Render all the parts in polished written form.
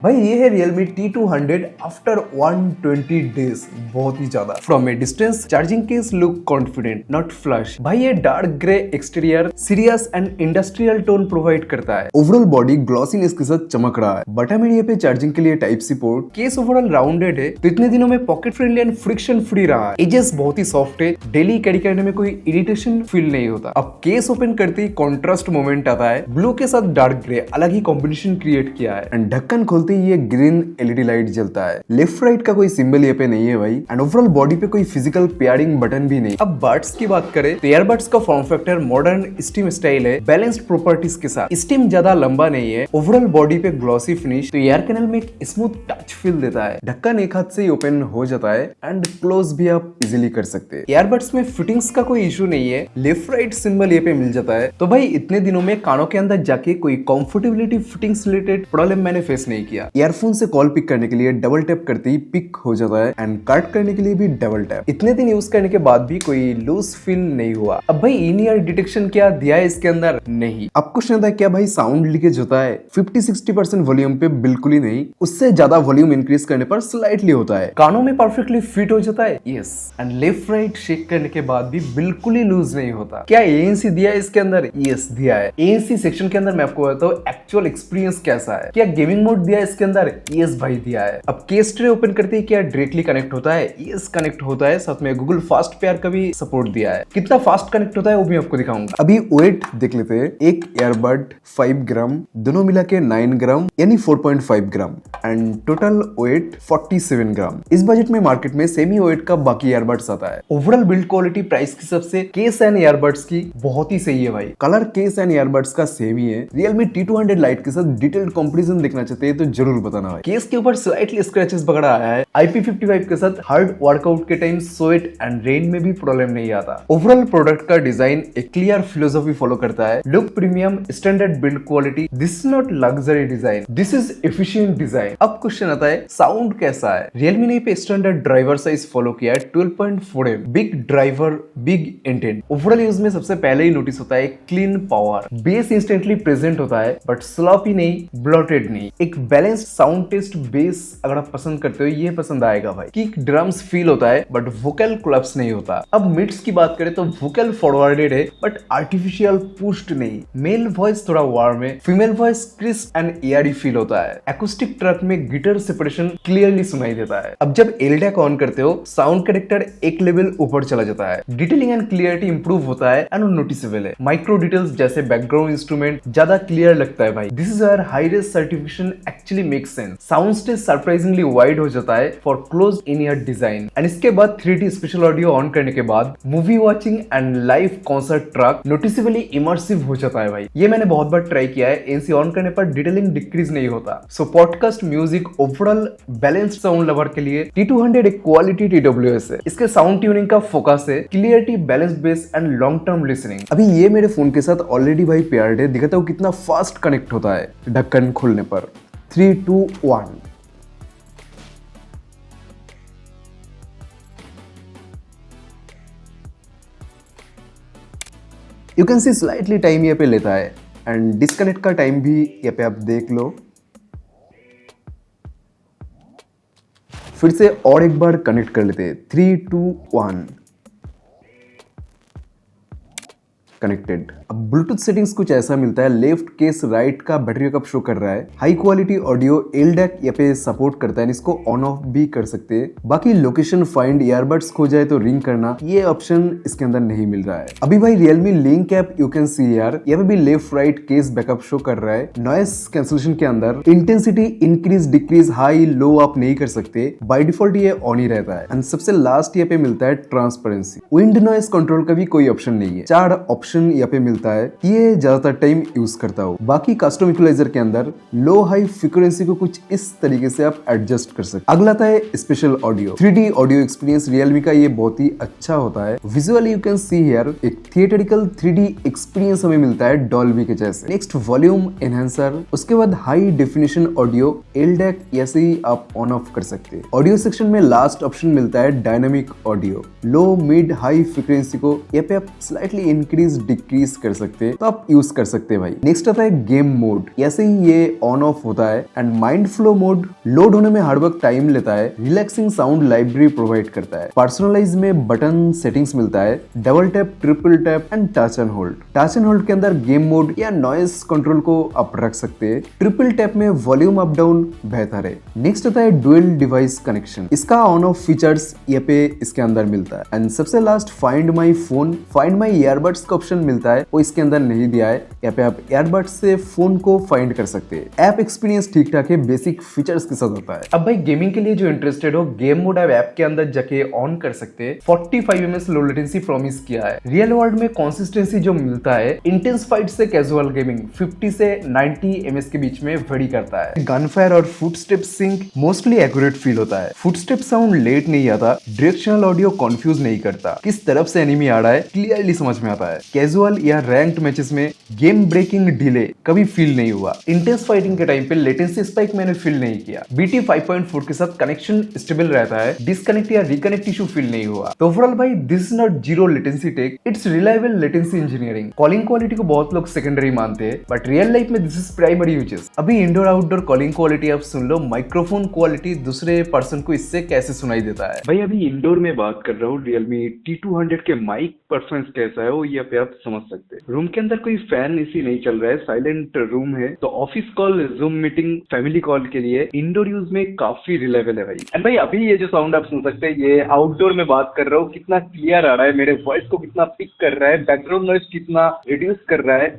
भाई ये है Realme T200 आफ्टर 120 डेज। बहुत ही ज्यादा। From A distance charging case look confident not flush. भाई ये dark grey exterior serious and industrial tone provide करता है। ओवरऑल बॉडी ग्लॉसीनेस के साथ चमक रहा है। बटन एरिया पे चार्जिंग के लिए type C port. Case overall rounded है तो इतने दिनों में pocket friendly and friction free रहा है। एजेस बहुत ही सॉफ्ट है। डेली कैरी करने में कोई इरिटेशन फील नहीं होता। अब केस ओपन करते ही कॉन्ट्रास्ट मोमेंट आता है। ब्लू के साथ डार्क ग्रे अलग ही कॉम्बिनेशन क्रिएट किया है एंड ढक्कन खोलते ये ग्रीन एलईडी लाइट जलता है। लेफ्ट राइट का कोई सिंबल ये पे नहीं है भाई एंड ओवरऑल बॉडी पे कोई फिजिकल पेयरिंग बटन भी नहीं। अब बड्स की बात करें तो ईयरबड्स का form factor modern steam style है बैलेंस्ड प्रॉपर्टीज के साथ। स्टीम ज्यादा लंबा नहीं है। ओवरऑल बॉडी पे ग्लॉसी फिनिश तो ईयर कैनल में एक स्मूथ टच फील देता है। ढक्कन एक हाथ से ही ओपन हो जाता है एंड क्लोज भी आप इजिली कर सकते हैं। ईयरबड्स में फिटिंग्स का कोई इशू नहीं है। लेफ्ट राइट सिंबल ये पे मिल जाता है। तो भाई इतने दिनों में कानों के अंदर जाके कोई कंफर्टेबिलिटी फिटिंग्स रिलेटेड प्रॉब्लम मैंने फेस नहीं किया। ईयरफोन से कॉल पिक करने के लिए डबल टैप करते ही पिक हो जाता है एंड कट करने के लिए भी डबल टैप। इतने दिन यूज करने के बाद भी कोई लूज फील नहीं हुआ। अब भाई इन ईयर डिटेक्शन क्या दिया है इसके अंदर? नहीं। अब क्वेश्चन था क्या भाई साउंड लीकेज होता है? 50-60% वॉल्यूम पे बिल्कुल ही नहीं। उससे ज्यादा वॉल्यूम इंक्रीज करने पर स्लाइटली होता है। कानों में परफेक्टली फिट हो जाता है। Yes and left right shake करने के बाद भी बिल्कुल ही लूज नहीं होता। क्या ANC दिया है इसके अंदर? यस दिया है। ANC सेक्शन के अंदर मैं आपको बताता हूँ एक्चुअल एक्सपीरियंस कैसा है। क्या गेमिंग मोड दिया है इसके अंदर? यस भाई दिया है। अब केस ट्रे ओपन करते ही क्या डायरेक्टली कनेक्ट होता है? यस कनेक्ट होता है। साथ में गूगल फास्ट पेयर का भी सपोर्ट दिया है। कितना फास्ट कनेक्ट होता है वो भी आपको दिखाऊंगा। अभी वेट देख लेते हैं। एक ईयरबड 5 ग्राम, दोनों मिला के 9 ग्राम यानी 4.5 ग्राम एंड टोटल वेट 47 ग्राम। इस बजट में मार्केट में सेमी वेट का बाकी ईयरबड्स आता है। ओवरऑल बिल्ड क्वालिटी प्राइस की सबसे केस एंड ईयरबड्स की बहुत ही सही है भाई। कलर केस एंड ईयरबड्स का सेम ही है। Realme T200 Lite के साथ डिटेल्ड कंपैरिजन देखना चाहते हैं तो जरूर बताना भाई। केस के ऊपर स्लाइटली स्क्रैचेस पकड़ा आया है। IP55 के साथ हार्ड वर्कआउट के टाइम स्वेट एंड रेन में भी प्रॉब्लम नहीं आता। ओवरऑल प्रोडक्ट का डिजाइन एक क्लियर फिलोसॉफी फॉलो करता है। Look premium standard build quality. This is not luxury design, this is efficient design. अब क्वेश्चन आता है साउंड कैसा है? Realme ने पे स्टैंडर्ड ड्राइवर साइज फॉलो किया है 12.4 mm। Big driver big intent. Overall use में सबसे पहले ही नोटिस होता है clean power. Base instantly present होता है बट स्लॉपी नहीं, ब्लॉटेड नहीं। एक बैलेंस्ड साउंड टेस्ट बेस अगर आप पसंद करते हो ये पसंद आएगा भाई। किक ड्रम्स फील होता है बट वोकल कोलैप्स नहीं होता। अब मिड्स की बात करें तो वोकल फॉरवर्डेड है बट आर्टिफिशियल पुश्ड नहीं। मेल वॉइस थोड़ा वार्म है, female voice crisp and Airy feel होता है। एक्यूस्टिक ट्रैक में गिटार सेपरेशन क्लियरली सुनाई देता है। अब जब LDAC ऑन करते हो साउंड कैरेक्टर एक लेवल ऊपर चला जाता है। डिटेलिंग एंड क्लियरिटी इंप्रूव होता है एंड नोटिसेबल है। माइक्रो डिटेल्स जैसे बैकग्राउंड इंस्ट्रूमेंट ज्यादा क्लियर लगता है भाई। This is where high res certification actually makes sense. Sound stage surprisingly wide हो जाता है for close in ear design and इसके बाद 3D स्पेशल ऑडियो ऑन करने के बाद movie watching and live concert track noticeably immersive हो जाता है भाई। ये मैंने बहुत बार ट्राई किया है। ANC ऑन करने पर डिटेलिंग डिक्रीज नहीं होता। So podcast music overall balanced sound lover के लिए T200 एक क्वालिटी TWS है। इसके साउंड ट्यूनिंग का फोकस है clarity, balanced base and long term listening. अभी ये मेरे फोन के साथ ऑलरेडी भाई पेयर्ड है। दिखाता हूँ कितना फास्ट कनेक्ट होता है ढक्कन खोलने पर। 3, 2, 1। You can see slightly time यहाँ पे लेता है एंड डिस्कनेक्ट का टाइम भी यहाँ पे आप देख लो। फिर से और एक बार कनेक्ट कर लेते हैं। 3, 2, 1 कनेक्टेड। अब ब्लूटूथ सेटिंग्स कुछ ऐसा मिलता है। लेफ्ट केस राइट का बैटरी बैकअप शो कर रहा है। हाई क्वालिटी ऑडियो LDAC यहाँ पे सपोर्ट करता है। इसको ऑन ऑफ भी कर सकते हैं। बाकी लोकेशन फाइंड, ईयरबड्स खो जाए तो रिंग करना, ये ऑप्शन इसके अंदर नहीं मिल रहा है। अभी भाई Realme link app you can see यार यहाँ पे भी left right case backup show कर रहा है। नॉइस कैंसिलेशन के अंदर intensity increase decrease high low आप नहीं कर सकते। बाय डिफॉल्ट ये ऑन ही रहता है। एंड सबसे लास्ट यहाँ पे मिलता है ट्रांसपेरेंसी। विंड नॉइस कंट्रोल का भी कोई ऑप्शन नहीं है। 4 ऑप्शन यहाँ पे मिलता है। ये ज्यादातर टाइम यूज करता हूँ। बाकी कस्टम इक्वलाइजर के अंदर लो हाई फ्रीक्वेंसी को कुछ इस तरीके से आप एडजस्ट कर सकते। अगला था है special audio. 3D audio experience Realme का ये बहुत ही अच्छा होता है। Visually you can see here एक थिएटरिकल 3D एक्सपीरियंस हमें मिलता है डॉल्बी के जैसे। नेक्स्ट वॉल्यूम एनहांसर, उसके बाद हाई डेफिनेशन ऑडियो LDAC ऐसे ही आप ऑन ऑफ कर सकते हैं। ऑडियो सेक्शन में लास्ट ऑप्शन मिलता है डायनामिक ऑडियो। लो मिड हाई फ्रीक्वेंसी को यहाँ पे आप स्लाइटली इंक्रीज डिक्रीज कर कर सकते तो आप यूज कर सकते हैं भाई। नेक्स्ट आता है गेम मोड। ऐसे ही ये ऑन ऑफ होता है। And mind flow mode load होने में हर वक्त टाइम लेता है। रिलैक्सिंग साउंड लाइब्रेरी प्रोवाइड करता है। पर्सनलाइज में बटन सेटिंग्स मिलता है। Double tap, triple tap and touch and hold. Touch and hold के अंदर गेम मोड या नॉइस कंट्रोल को आप रख सकते हैं। ट्रिपल टैप में वॉल्यूम अप डाउन बेहतर है। नेक्स्ट आता है डुअल डिवाइस कनेक्शन। इसका ऑन ऑफ फीचर्स ये पे इसके अंदर मिलता है। एंड सबसे last find my phone, find my earbuds का ऑप्शन मिलता है, वो इसके अंदर नहीं दिया है। यहाँ पे आप ईयरबड्स से फोन को फाइंड कर सकते हैं। ऐप एक्सपीरियंस ठीक ठाक है, बेसिक फीचर्स के साथ होता है। अब भाई गेमिंग के लिए जो इंटरेस्टेड हो, गेम मोड आप ऐप के अंदर जाके ऑन कर सकते हैं। 45 ms लो लेटेंसी प्रॉमिस किया है। रियल वर्ल्ड में कंसिस्टेंसी जो मिलता है इंटेंस फाइट से कैजुअल गेमिंग 50 से 90 ms के बीच में वेरी करता है। गन फायर और footstep sync mostly accurate feel होता है। फुटस्टेप साउंड लेट नहीं आता। डायरेक्शनल ऑडियो कंफ्यूज नहीं करता। किस तरफ से एनिमी आ रहा है क्लियरली समझ में आता है। कैजुअल या रैंक्ड मैचेस में गेम ब्रेकिंग डिले कभी फील नहीं हुआ। इंटेंस फाइटिंग के टाइम पे लेटेंसी स्पाइक मैंने फील नहीं किया। BT 5.4 के साथ कनेक्शन स्टेबल रहता है। डिस्कनेक्ट या रिकनेक्ट इशू फील नहीं हुआ। तो ओवरऑल भाई this is not zero latency tech, it's reliable latency engineering. Calling quality को बहुत लोग सेकेंडरी मानते हैं, बट रियल लाइफ में दिस इज प्राइमरी यूजेस। अभी इंडोर आउटडोर कॉलिंग क्वालिटी आप सुन लो, माइक्रोफोन क्वालिटी दूसरे पर्सन को इससे कैसे सुनाई देता है। भाई अभी इंडोर में बात कर रहा हूँ। Realme T200 के माइक परफॉर्मेंस कैसा है वो ये पे आप समझ सकते हैं। रूम के अंदर कोई फैन इसी नहीं चल रहा है, साइलेंट रूम है। तो office call, zoom meeting, family call के लिए इंडोर यूज में काफी रिलेबल है भाई। एंड भाई अभी ये जो साउंड आप सुन सकते हैं, ये आउटडोर में बात कर रहा हूँ, कितना क्लियर आ रहा है, मेरे वॉइस को कितना पिक कर रहा है, बैकग्राउंड नॉइज कितना रिड्यूस कर रहा है,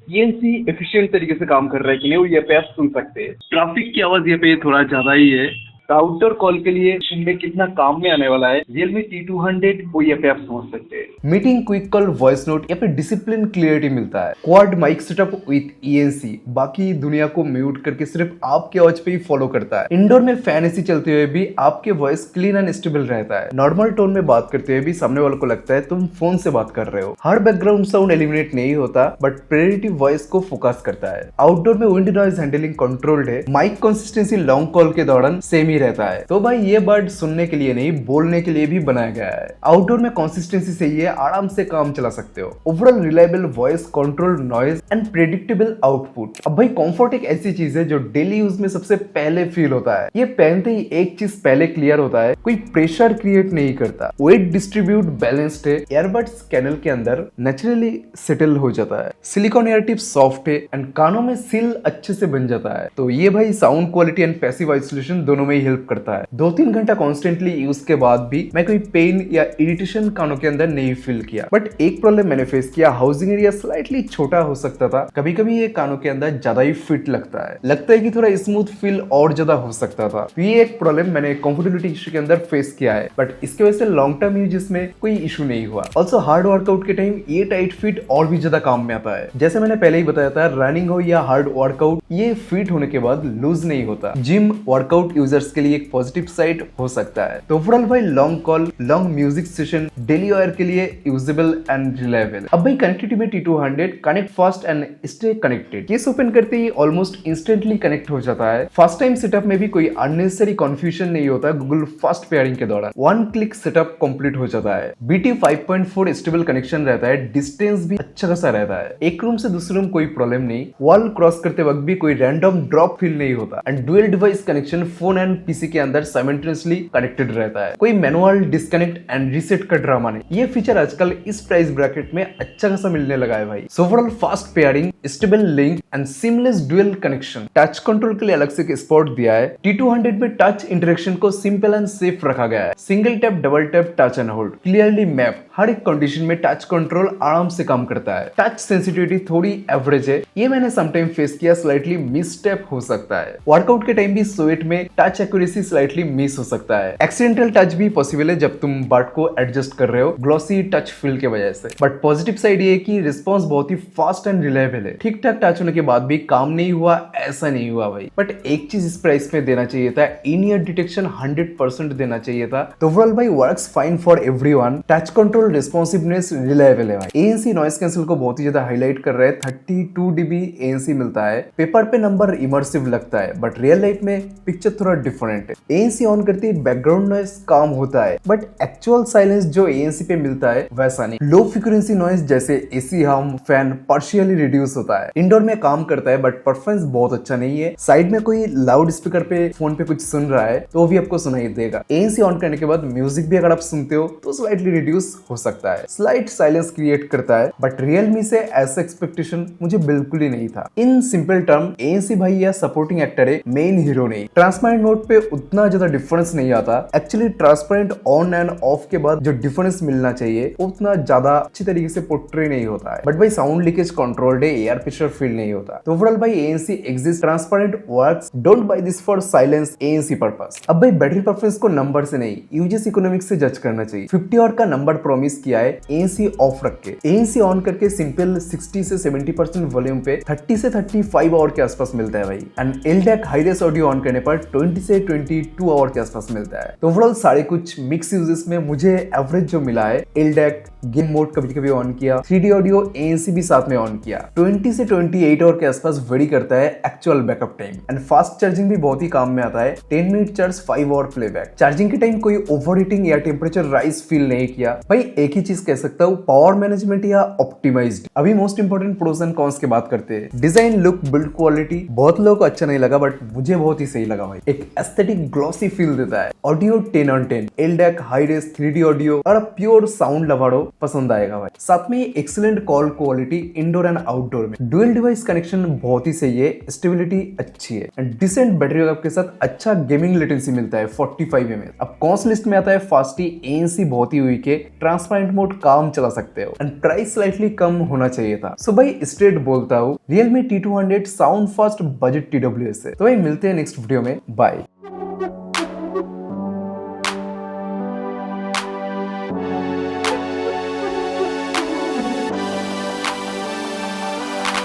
ENC एफिशिएंट तरीके से काम कर रहा है कि नहीं वो ये पे आप सुन सकते हैं। ट्रैफिक की आवाज ये पे थोड़ा ज्यादा ही है। आउटडोर कॉल के लिए सुनने कितना काम में आने वाला है Realme T200 वो ये पे आप समझ सकते हैं। Meeting, quick call, voice note या फिर डिसिप्लिन क्लियरिटी मिलता है। Quad mic setup with ENC, बाकी दुनिया को म्यूट करके सिर्फ आपके आवाज पे ही फॉलो करता है। इंडोर में फैन एसी चलते हुए भी आपके वॉइस क्लीन एंड स्टेबल रहता है। नॉर्मल टोन में बात करते हुए भी सामने वाले को लगता है तुम फोन से बात कर रहे हो। हर बैकग्राउंड साउंड एलिमिनेट नहीं होता, बट प्रेरिटी वॉइस को फोकस करता है। आउटडोर में विंड नॉइज हैंडलिंग कंट्रोल्ड है। माइक कंसिस्टेंसी लॉन्ग कॉल के दौरान सेम ही रहता है। तो भाई ये बर्ड सुनने के लिए नहीं, बोलने के लिए भी बनाया गया है। आउटडोर में कंसिस्टेंसी से ये आराम से काम चला सकते हो। Overall reliable voice, control noise and predictable output. अब भाई कंफर्ट एक ऐसी चीज है जो डेली यूज में सबसे पहले फील होता है। ये पहनते ही एक चीज पहले क्लियर होता है, कोई प्रेशर क्रिएट नहीं करता। वेट डिस्ट्रीब्यूट बैलेंस्ड है। ईयरबड्स कैनल के अंदर नेचुरली सेटल हो जाता है। सिलिकॉन ईयर टिप सॉफ्ट है एंड कानों में सील अच्छे से बन जाता है। तो ये भाई sound quality and passive isolation दोनों में ही हेल्प करता है। 2-3 घंटा कॉन्स्टेंटली यूज के बाद भी मैं कोई पेन या इरिटेशन कानों के अंदर नहीं फील किया। बट एक प्रॉब्लम मैंने फेस किया, हाउसिंग एरिया स्लाइटली छोटा हो सकता था। कभी कभी ये कानों के अंदर ज्यादा ही फिट लगता है कि थोड़ा स्मूथ फील और ज्यादा हो सकता था। तो ये एक प्रॉब्लम मैंने कंफर्टेबिलिटी इशू के अंदर फेस किया है, बट इसके वजह से लॉन्ग टर्म यूजेस में कोई इशू नहीं हुआ। ऑल्सो हार्ड वर्कआउट के टाइम ये टाइट फिट और भी ज्यादा काम में आता है। जैसे मैंने पहले ही बताया था, रनिंग हो या हार्ड वर्कआउट, ये फिट होने के बाद लूज नहीं होता। जिम वर्कआउट यूजर्स के लिए एक पॉजिटिव साइड हो सकता है। तो ओवरऑल भाई long call, long music session, daily wire के लिए यूजेबल एंड रिलायबल। अब भाई कनेक्टिविटी में T200 connect fast and stay connected. Case open करते ही ऑलमोस्ट इंस्टेंटली कनेक्ट हो जाता है। फर्स्ट टाइम सेटअप में भी कोई अननेसेसरी कंफ्यूजन नहीं होता। गूगल फास्ट पेयरिंग के दौरान 1 क्लिक सेटअप कंप्लीट हो जाता है। BT 5.4 स्टेबल कनेक्शन रहता है। डिस्टेंस भी अच्छा खासा रहता है। एक रूम से दूसरे रूम कोई प्रॉब्लम नहीं। वॉल क्रॉस करते वक्त भी कोई रैंडम ड्रॉप फील नहीं होता। And dual device connection phone and PC के अंदर साइमल्टेनियसली कनेक्टेड रहता है। कोई मैनुअल डिस्कनेक्ट एंड रीसेट का ड्रामा नहीं। ये फीचर आजकल इस प्राइस ब्रैकेट में अच्छा खासा मिलने लगा है भाई। So overall fast pairing, stable link and seamless dual connection. Touch control के लिए अलग से एक स्पॉट दिया है। T200 में टच इंटरेक्शन को सिंपल एंड सेफ रखा गया है। Single tap, double tap, touch and hold clearly map. हर एक कंडीशन में टच कंट्रोल आराम से काम करता है। टच सेंसिटिविटी थोड़ी एवरेज है। ये मैंने समटाइम फेस किया, स्लाइटली मिस टैप हो सकता है। वर्कआउट के टाइम भी स्वेट में टच एक्यूरेसी स्लाइटली मिस हो सकता है। एक्सीडेंटल टच भी पॉसिबल है जब तुम बट को एडजस्ट कर रहे हो ग्लॉसी टच फील के वजह से। बट पॉजिटिव साइड ये है कि रिस्पॉन्स बहुत ही फास्ट एंड रिलायबल है। ठीक ठाक टच होने के बाद भी काम नहीं हुआ ऐसा नहीं हुआ भाई। बट एक चीज इस प्राइस में देना चाहिए था, इन ईयर डिटेक्शन 100% देना चाहिए था। तो ओवरऑल भाई works fine for everyone. Touch control, responsiveness, reliable है भाई। ANC नॉइस कैंसिल को बहुत ही ज्यादा हाईलाइट कर रहा है। 32 dB ANC मिलता है। पेपर पे नंबर इमर्सिव लगता है, बट रियल लाइफ में पिक्चर थोड़ा डिफरेंट डिफरेंट है। ANC ऑन करते ही बैकग्राउंड नॉइज काम होता है, बट एक्चुअल साइलेंस जो ANC पे मिलता है वैसा नहीं। लो फ्रीक्वेंसी नॉइज जैसे AC हम, फैन पार्शियली रिड्यूस होता है। इंडोर में काम करता है बट परफॉर्मेंस बहुत अच्छा नहीं है। साइड में कोई लाउड स्पीकर पे फोन पे कुछ सुन रहा है तो भी आपको सुनाई देगा। ANC ऑन करने के बाद म्यूजिक भी अगर आप सुनते हो तो स्लाइटली रिड्यूस हो सकता है, स्लाइट साइलेंस क्रिएट करता है, बट रियलमी से ऐसा एक्सपेक्टेशन मुझे बिल्कुल ही नहीं था। इन सिंपल टर्म ANC भाई या सपोर्टिंग एक्टर है, मेन हीरो नहीं। ट्रांसपेरेंट मोड पे उतना ज्यादा डिफरेंस नहीं आता। Actually transparent on end of के बाद जो डिफरेंस मिलना चाहिए उतना ज्यादा अच्छी तरीके से पोर्ट्रे नहीं होता है। बट भाई साउंड लीकेज कंट्रोल्ड है, एयर प्रेशर फील नहीं होता। तो ओवरऑल भाई ANC exist, transparent works, don't by this for silence ANC purpose. अब भाई बैटरी परफॉर्मेंस को नंबर से नहीं, यूजेस इकोनॉमिक्स से जज करना चाहिए। 50 आवर का नंबर प्रॉमिस किया है ANC ऑफ रख के। ANC ऑन करके सिंपल 60 से 70% वॉल्यूम पे 30 से 35 आवर के आसपास मिलता है भाई। And LDAC high race audio on करने पर 20 से 22 आवर के आसपास मिलता है। तो ओवरऑल सारे कुछ मिक्स यूजेस में मुझे एवरेज जो मिला है, LDAC गेम मोड कभी कभी ऑन किया, 3D ऑडियो ANC भी साथ में ऑन किया, 20 से 28 आवर के आसपास वेरी करता है actual backup time. And fast charging भी बहुत ही काम में आता है, 10 minute charge 5 hour playback. Charging के टाइम कोई ओवर हीटिंग या टेम्परेचर राइज फील नहीं किया। भाई एक ही चीज कह सकता हूँ, पावर मैनेजमेंट या ऑप्टिमाइज्ड। अभी most important pros and cons की बात करते हैं। डिजाइन, लुक, बिल्ड क्वालिटी बहुत लोगों को अच्छा नहीं लगा, बट मुझे बहुत ही सही लगा भाई। एक एस्थेटिक ग्लॉसी फील देता है। Audio 10 on 10, LDAC high res 3D audio और प्योर साउंड लवाड़ो पसंद आएगा भाई। साथ में excellent call quality indoor and outdoor में। डुअल डिवाइस कनेक्शन बहुत ही सही है, स्टेबिलिटी अच्छी है एंड डिसेंट बैटरी बैकअप के साथ अच्छा गेमिंग लेटेंसी मिलता है 45 mAh। अब कॉस्ट लिस्ट में आता है फास्टी, ANC बहुत ही वीक है, ट्रांसपेरेंट मोड काम चला सकते हो एंड प्राइस स्लाइटली कम होना चाहिए था। सो भाई स्ट्रेट बोलता हूँ, Realme T200 sound fast budget TWS है। तो भाई मिलते हैं नेक्स्ट वीडियो में, बाय।